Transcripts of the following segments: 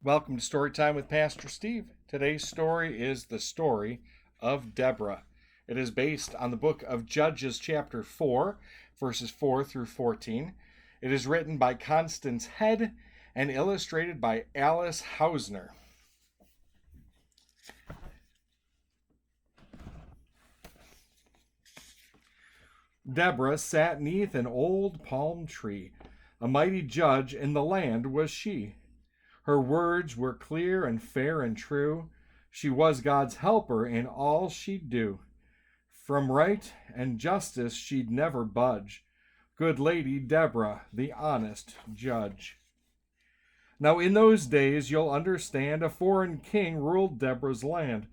Welcome to Storytime with Pastor Steve. Today's story is the story of Deborah. It is based on the book of Judges, chapter 4, verses 4 through 14. It is written by Constance Head and illustrated by Alice Hausner. Deborah sat 'neath an old palm tree. A mighty judge in the land was she. Her words were clear and fair and true. She was God's helper in all she'd do. From right and justice she'd never budge. Good Lady Deborah, the honest judge. Now in those days, you'll understand, a foreign king ruled Deborah's land.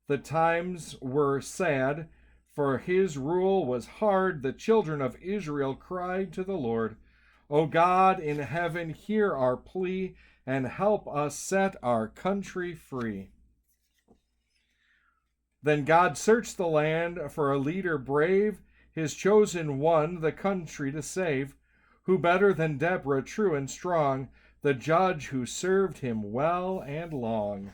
The times were sad, for his rule was hard. The children of Israel cried to the Lord, O God in heaven, hear our plea, and help us set our country free. Then God searched the land for a leader brave, his chosen one the country to save. Who better than Deborah, true and strong, the judge who served him well and long.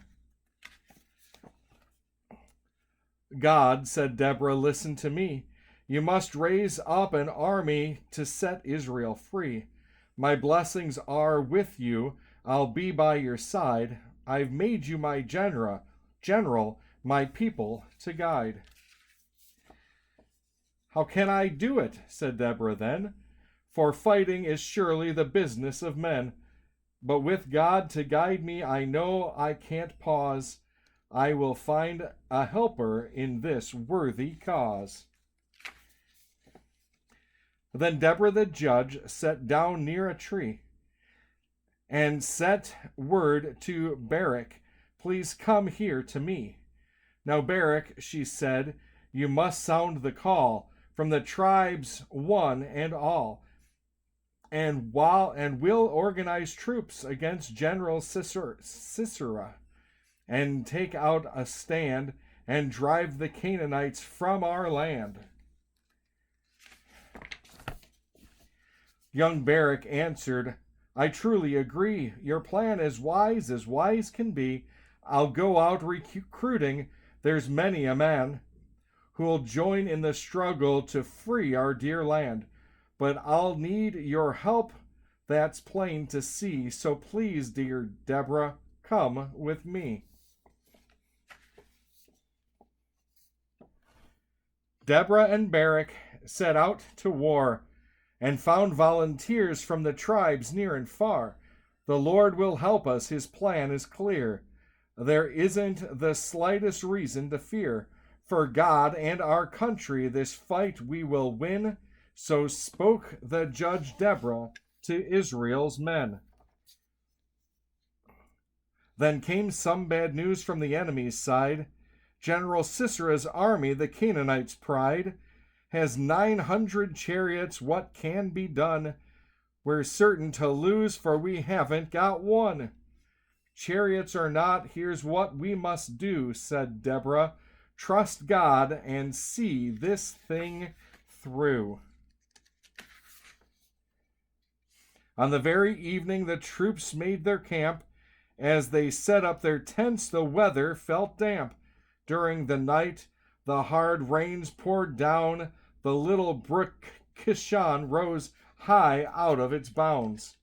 God, said Deborah, listen to me. You must raise up an army to set Israel free. My blessings are with you. I'll be by your side. I've made you my general, my people to guide. How can I do it? Said Deborah then. For fighting is surely the business of men. But with God to guide me, I know I can't pause. I will find a helper in this worthy cause. Then Deborah the judge sat down near a tree and sent word to Barak, please come here to me. Now Barak, she said, you must sound the call from the tribes one and all, and we'll organize troops against General Sisera, and take out a stand and drive the Canaanites from our land. Young Barak answered, I truly agree. Your plan is as wise can be. I'll go out recruiting. There's many a man who'll join in the struggle to free our dear land. But I'll need your help, that's plain to see. So please, dear Deborah, come with me. Deborah and Barak set out to war and found volunteers from the tribes near and far. The Lord will help us, his plan is clear. There isn't the slightest reason to fear. For God and our country this fight we will win. So spoke the judge Deborah to Israel's men. Then came some bad news from the enemy's side. General Sisera's army, the Canaanites' pride, has 900 chariots. What can be done? We're certain to lose, for we haven't got one. Chariots or not, here's what we must do, said Deborah. Trust God and see this thing through. On the very evening the troops made their camp. As they set up their tents, the weather felt damp. During the night, the hard rains poured down. The little brook Kishon rose high out of its bounds.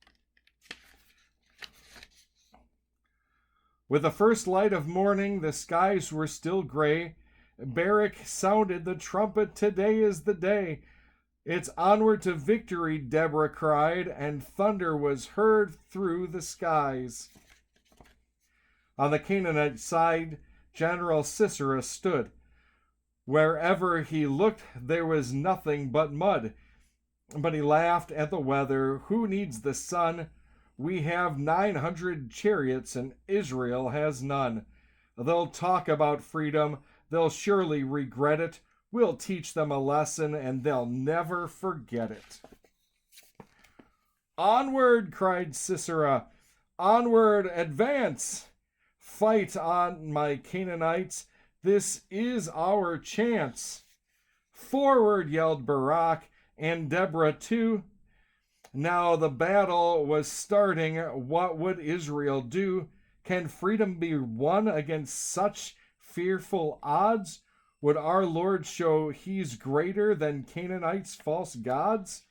With the first light of morning, the skies were still gray. Barak sounded the trumpet, today is the day. It's onward to victory, Deborah cried, and thunder was heard through the skies. On the Canaanite side, General Sisera stood. Wherever he looked, there was nothing but mud. But he laughed at the weather. Who needs the sun? We have 900 chariots, and Israel has none. They'll talk about freedom. They'll surely regret it. We'll teach them a lesson, and they'll never forget it. Onward, cried Sisera. Onward, advance. Fight on, my Canaanites. This is our chance. Forward, yelled Barak, and Deborah too. Now the battle was starting. What would Israel do? Can freedom be won against such fearful odds? Would our Lord show he's greater than Canaanites' false gods?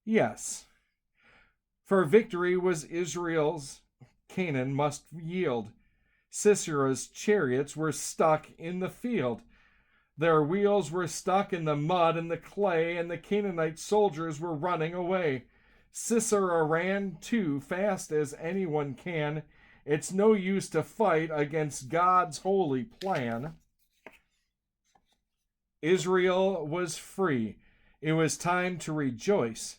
Yes, for victory was Israel's. Canaan must yield. Sisera's chariots were stuck in the field. Their wheels were stuck in the mud and the clay, and the Canaanite soldiers were running away. Sisera ran too fast as anyone can. It's no use to fight against God's holy plan. Israel was free. It was time to rejoice.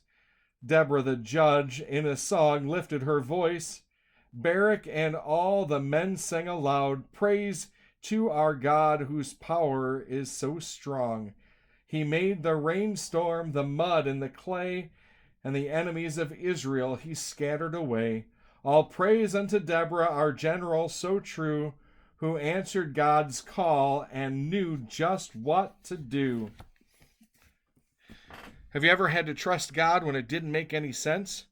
Deborah the judge in a song lifted her voice. Barak and all the men sang aloud, praise to our God whose power is so strong. He made the rainstorm, the mud and the clay, and the enemies of Israel he scattered away. All praise unto Deborah, our general so true, who answered God's call and knew just what to do. Have you ever had to trust God when it didn't make any sense?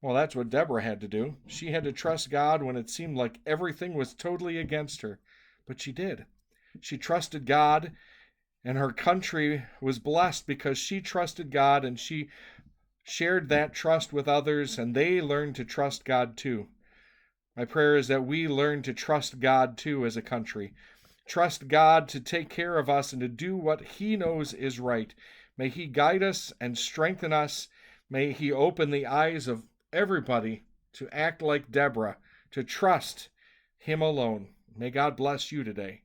Well, that's what Deborah had to do. She had to trust God when it seemed like everything was totally against her. But she did. She trusted God, and her country was blessed because she trusted God, and she shared that trust with others, and they learned to trust God too. My prayer is that we learn to trust God too as a country. Trust God to take care of us and to do what He knows is right. May He guide us and strengthen us. May He open the eyes of everybody to act like Deborah, to trust Him alone. May God bless you today.